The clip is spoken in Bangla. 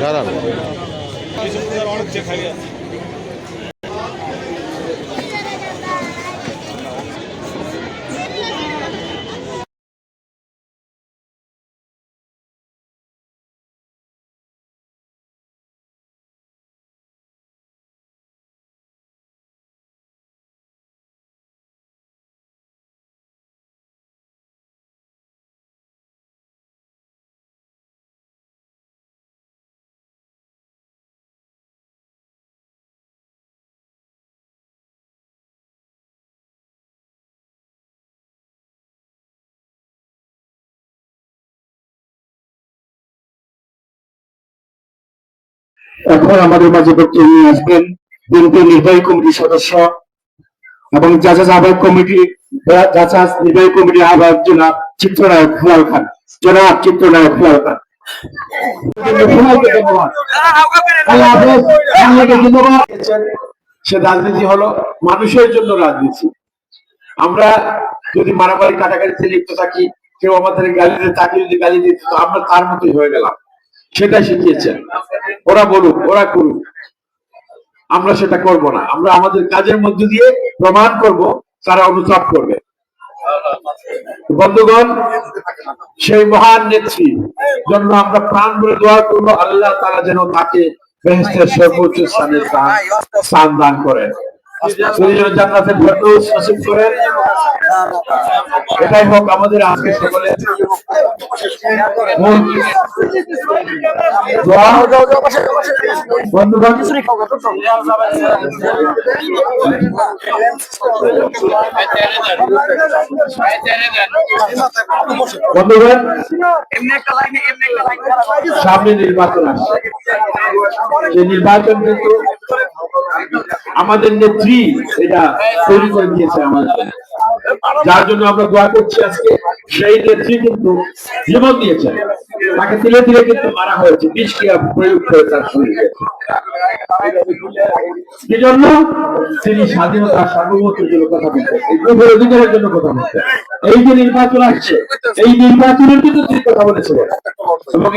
দাঁড়ান। এখন আমাদের মাঝে বক্তব্য নিয়ে আসবেন বিএনপি নির্বাহী কমিটির সদস্য এবং জাজাজ আহ্বায়ক কমিটি জাজাজ নির্বাহী কমিটির আহ্বায়ক জনাব চিত্রনায়ক হেলাল খান। জনাব চিত্রনায়ক হেলাল খান। সে রাজনীতি হলো মানুষের জন্য রাজনীতি। আমরা যদি মারামারি কাটাকাটিতে লিপ্ত থাকি, কেউ আমাদের গালি দিয়ে তাকে যদি গালি দিত, আমরা তার মতোই হয়ে গেলাম। সেটাই শিখিয়েছেন। ওরা বলুক, ওরা করুক, আমরা সেটা করব না। আমরা আমাদের কাজের মধ্য দিয়ে প্রমাণ করব, তারা অনুতাপ করবে। বন্ধুগণ, সেই মহান নেত্রী জন্য আমরা প্রাণ ভরে দোয়া করবো, আল্লাহ তাআলা যেন তাকে বেহেশতের সর্বোচ্চ স্থান দান করেন, জান্নাতের ফেরদৌস নসিব করেন। এটাই হোক আমাদের আজকে সকলে বন্ধুগণ, সামনে নির্বাচন আসছে। যে নির্বাচন কিন্তু আমাদের নেত্রী এটা তৈরি করে দিয়েছে আমাদের, যার জন্য আমরা দোয়া করছি। আজকে সেই নেত্রী কিন্তু জীবন দিয়েছেন, তাকে তিলে তিলে কিন্তু মারা হয়েছে, বিষ ক্রিয়া প্রয়োগ করে তার শরীরে। এই জন্য তিনি স্বাধীনতা সার্বভৌমত্বের জন্য কথা বলতেন, এই অধিকারের জন্য কথা বলতেন। এই যে নির্বাচন আসছে, এই নির্বাচনের কিন্তু তিনি কথা বলেছিলেন এবং